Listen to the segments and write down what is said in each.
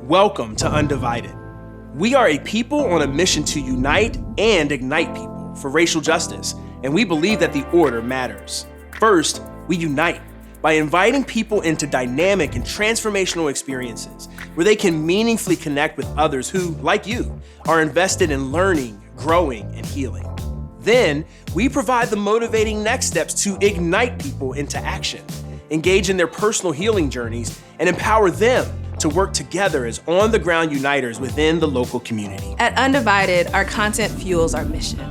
Welcome to Undivided. We are a people on a mission to unite and ignite people for racial justice, and we believe that the order matters. First, we unite by inviting people into dynamic and transformational experiences where they can meaningfully connect with others who, like you, are invested in learning, growing, and healing. Then, we provide the motivating next steps to ignite people into action, engage in their personal healing journeys, and empower them to work together as on-the-ground uniters within the local community. At Undivided, our content fuels our mission.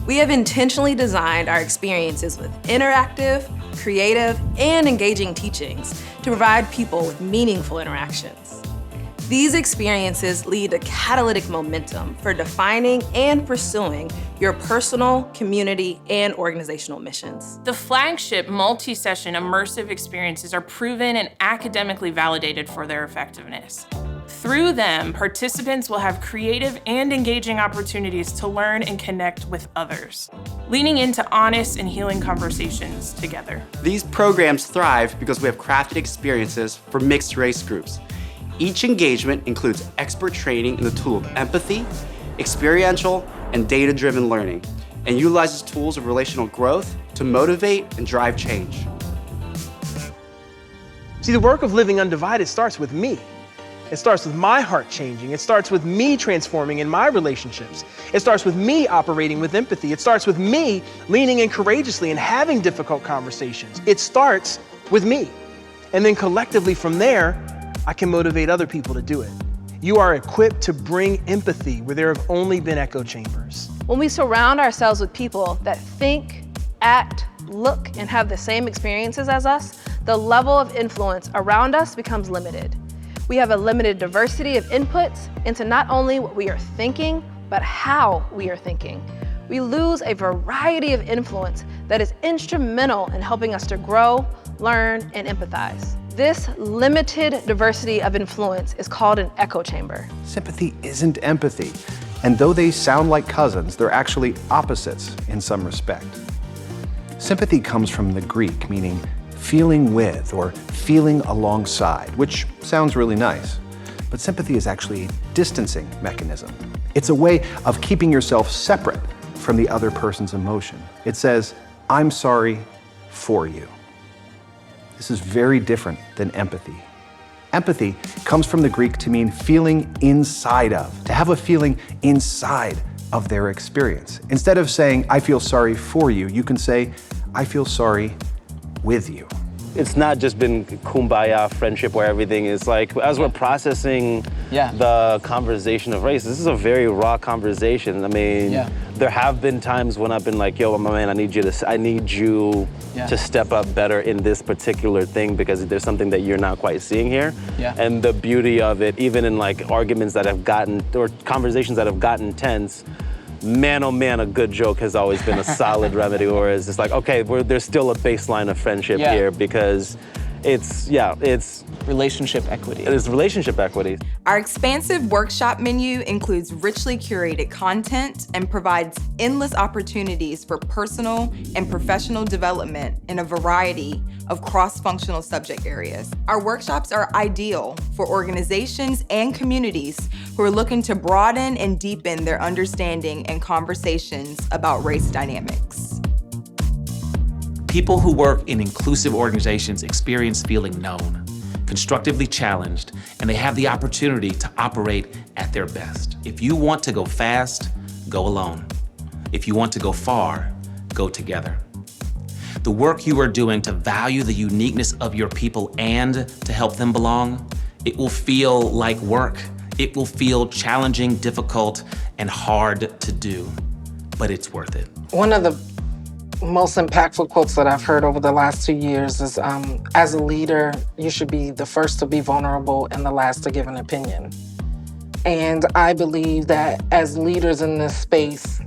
We have intentionally designed our experiences with interactive, creative, and engaging teachings to provide people with meaningful interactions. These experiences lead to catalytic momentum for defining and pursuing your personal, community, and organizational missions. The flagship multi-session immersive experiences are proven and academically validated for their effectiveness. Through them, participants will have creative and engaging opportunities to learn and connect with others, leaning into honest and healing conversations together. These programs thrive because we have crafted experiences for mixed race groups. Each engagement includes expert training in the tool of empathy, experiential, and data-driven learning, and utilizes tools of relational growth to motivate and drive change. See, the work of living undivided starts with me. It starts with my heart changing. It starts with me transforming in my relationships. It starts with me operating with empathy. It starts with me leaning in courageously and having difficult conversations. It starts with me. And then collectively from there, I can motivate other people to do it. You are equipped to bring empathy where there have only been echo chambers. When we surround ourselves with people that think, act, look, and have the same experiences as us, the level of influence around us becomes limited. We have a limited diversity of inputs into not only what we are thinking, but how we are thinking. We lose a variety of influence that is instrumental in helping us to grow, learn, and empathize. This limited diversity of influence is called an echo chamber. Sympathy isn't empathy, and though they sound like cousins, they're actually opposites in some respect. Sympathy comes from the Greek, meaning feeling with or feeling alongside, which sounds really nice. But sympathy is actually a distancing mechanism. It's a way of keeping yourself separate from the other person's emotion. It says, I'm sorry for you. This is very different than empathy. Empathy comes from the Greek to mean feeling inside of, to have a feeling inside of their experience. Instead of saying, I feel sorry for you, you can say, I feel sorry with you. It's not just been kumbaya friendship where everything is like, as we're processing the conversation of race, this is a very raw conversation. I mean, there have been times when I've been like, yo, my man, I need you to step up better in this particular thing because there's something that you're not quite seeing here. And the beauty of it, even in like arguments that have gotten, or conversations that have gotten tense, man, oh man, a good joke has always been a solid remedy, or it's just like, okay, there's still a baseline of friendship here because it's relationship equity. It is relationship equity. Our expansive workshop menu includes richly curated content and provides endless opportunities for personal and professional development in a variety of cross-functional subject areas. Our workshops are ideal for organizations and communities who are looking to broaden and deepen their understanding and conversations about race dynamics. People who work in inclusive organizations experience feeling known, constructively challenged, and they have the opportunity to operate at their best. If you want to go fast, go alone. If you want to go far, go together. The work you are doing to value the uniqueness of your people and to help them belong, it will feel like work. It will feel challenging, difficult, and hard to do, but it's worth it. One of the most impactful quotes that I've heard over the last 2 years is, as a leader, you should be the first to be vulnerable and the last to give an opinion. And I believe that as leaders in this space,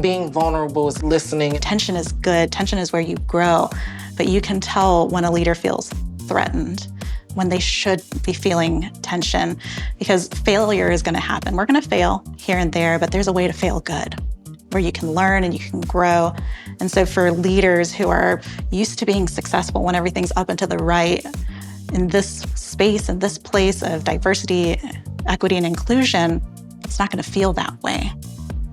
being vulnerable is listening. Tension is good. Tension is where you grow, but you can tell when a leader feels threatened, when they should be feeling tension, because failure is going to happen. We're going to fail here and there, but there's a way to fail good, where you can learn and you can grow. And so for leaders who are used to being successful when everything's up and to the right, in this space, in this place of diversity equity and inclusion, it's not going to feel that way.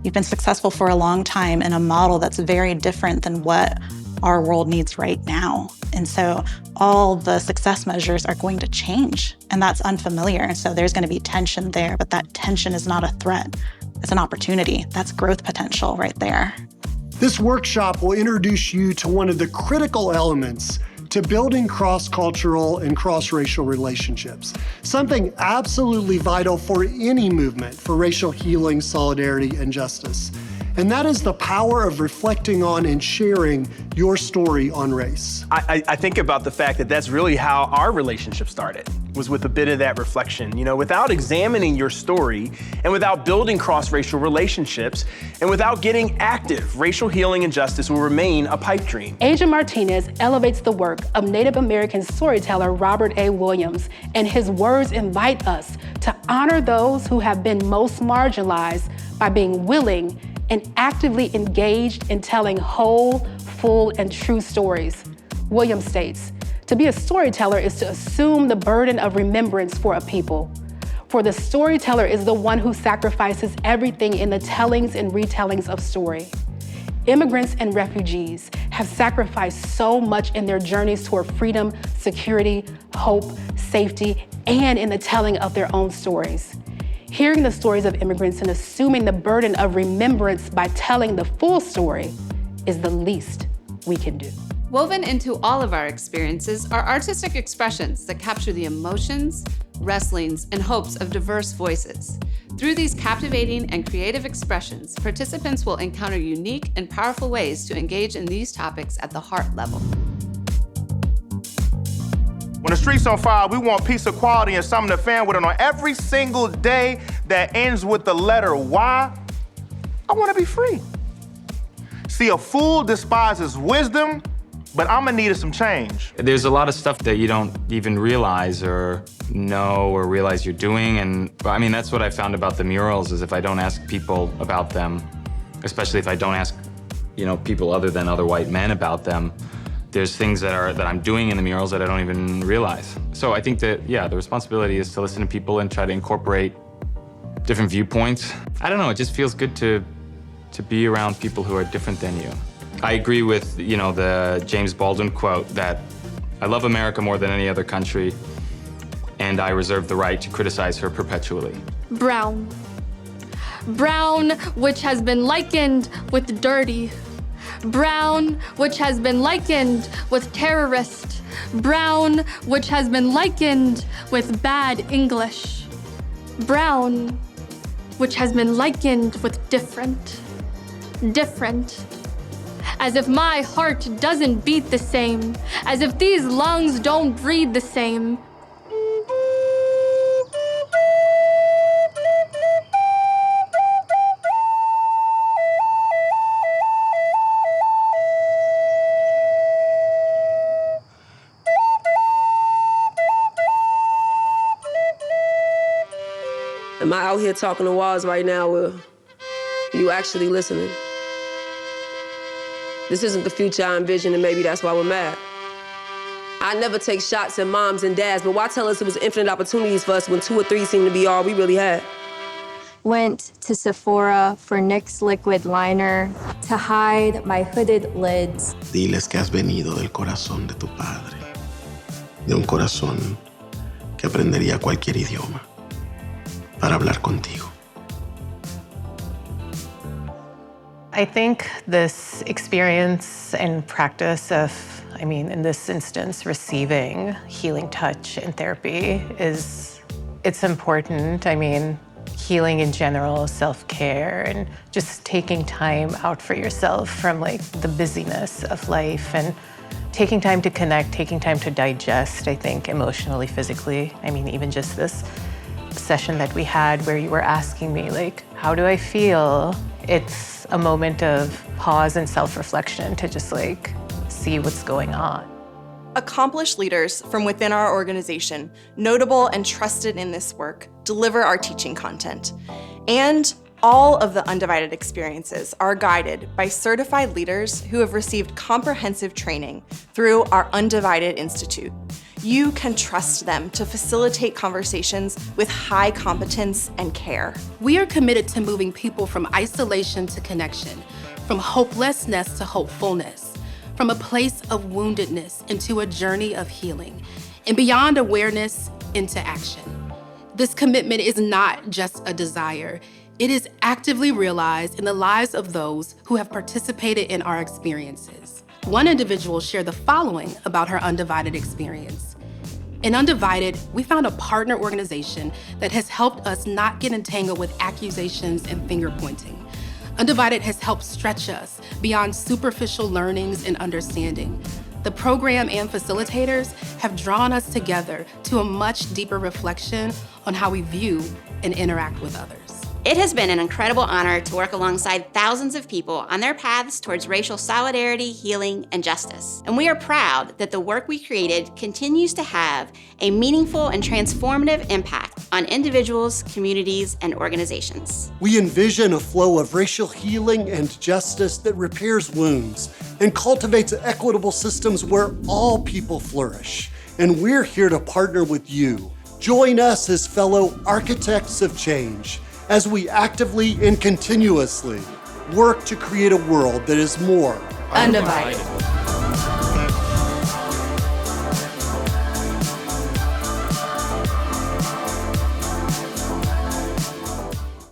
You've been successful for a long time in a model that's very different than what our world needs right now. And so all the success measures are going to change, and that's unfamiliar. And so there's going to be tension there, but that tension is not a threat. It's an opportunity. That's growth potential right there. This workshop will introduce you to one of the critical elements to building cross-cultural and cross-racial relationships, something absolutely vital for any movement for racial healing, solidarity, and justice. And that is the power of reflecting on and sharing your story on race. I think about the fact that that's really how our relationship started, was with a bit of that reflection. You know, without examining your story and without building cross-racial relationships and without getting active, racial healing and justice will remain a pipe dream. Asia Martinez elevates the work of Native American storyteller Robert A. Williams, and his words invite us to honor those who have been most marginalized by being willing and actively engaged in telling whole, full, and true stories. Williams states, "To be a storyteller is to assume the burden of remembrance for a people. For the storyteller is the one who sacrifices everything in the tellings and retellings of story. Immigrants and refugees have sacrificed so much in their journeys toward freedom, security, hope, safety, and in the telling of their own stories. Hearing the stories of immigrants and assuming the burden of remembrance by telling the full story is the least we can do." Woven into all of our experiences are artistic expressions that capture the emotions, wrestlings, and hopes of diverse voices. Through these captivating and creative expressions, participants will encounter unique and powerful ways to engage in these topics at the heart level. When the street's on fire, we want peace, equality, and something to fan with it on every single day that ends with the letter Y. I want to be free. See, a fool despises wisdom, but I'm in need of some change. There's a lot of stuff that you don't even realize or know or realize you're doing. And I mean, that's what I found about the murals, is if I don't ask people about them, especially if I don't ask, people other than other white men about them, there's things that I'm doing in the murals that I don't even realize. So I think that, the responsibility is to listen to people and try to incorporate different viewpoints. I don't know, it just feels good to be around people who are different than you. I agree with, the James Baldwin quote that I love America more than any other country, and I reserve the right to criticize her perpetually. Brown. Brown, which has been likened with dirty. Brown, which has been likened with terrorist. Brown, which has been likened with bad English. Brown, which has been likened with different. Different. As if my heart doesn't beat the same. As if these lungs don't breathe the same. Am I out here talking to walls right now, or you actually listening? This isn't the future I envisioned, and maybe that's why we're mad. I never take shots at moms and dads, but why tell us it was infinite opportunities for us when 2 or 3 seemed to be all we really had? Went to Sephora for NYX liquid liner to hide my hooded lids. Diles que has venido del corazón de tu padre, de un corazón que aprendería cualquier idioma para hablar contigo. I think this experience and practice of, in this instance, receiving healing touch and therapy it's important. Healing in general, self-care, and just taking time out for yourself from the busyness of life, and taking time to connect, taking time to digest, I think, emotionally, physically. Even just this session that we had where you were asking me, how do I feel? It's a moment of pause and self-reflection to just see what's going on. Accomplished leaders from within our organization, notable and trusted in this work, deliver our teaching content. And all of the Undivided experiences are guided by certified leaders who have received comprehensive training through our Undivided Institute. You can trust them to facilitate conversations with high competence and care. We are committed to moving people from isolation to connection, from hopelessness to hopefulness, from a place of woundedness into a journey of healing, and beyond awareness into action. This commitment is not just a desire. It is actively realized in the lives of those who have participated in our experiences. One individual shared the following about her Undivided experience. In Undivided, we found a partner organization that has helped us not get entangled with accusations and finger pointing. Undivided has helped stretch us beyond superficial learnings and understanding. The program and facilitators have drawn us together to a much deeper reflection on how we view and interact with others. It has been an incredible honor to work alongside thousands of people on their paths towards racial solidarity, healing, and justice. And we are proud that the work we created continues to have a meaningful and transformative impact on individuals, communities, and organizations. We envision a flow of racial healing and justice that repairs wounds and cultivates equitable systems where all people flourish. And we're here to partner with you. Join us as fellow architects of change as we actively and continuously work to create a world that is more Undivided.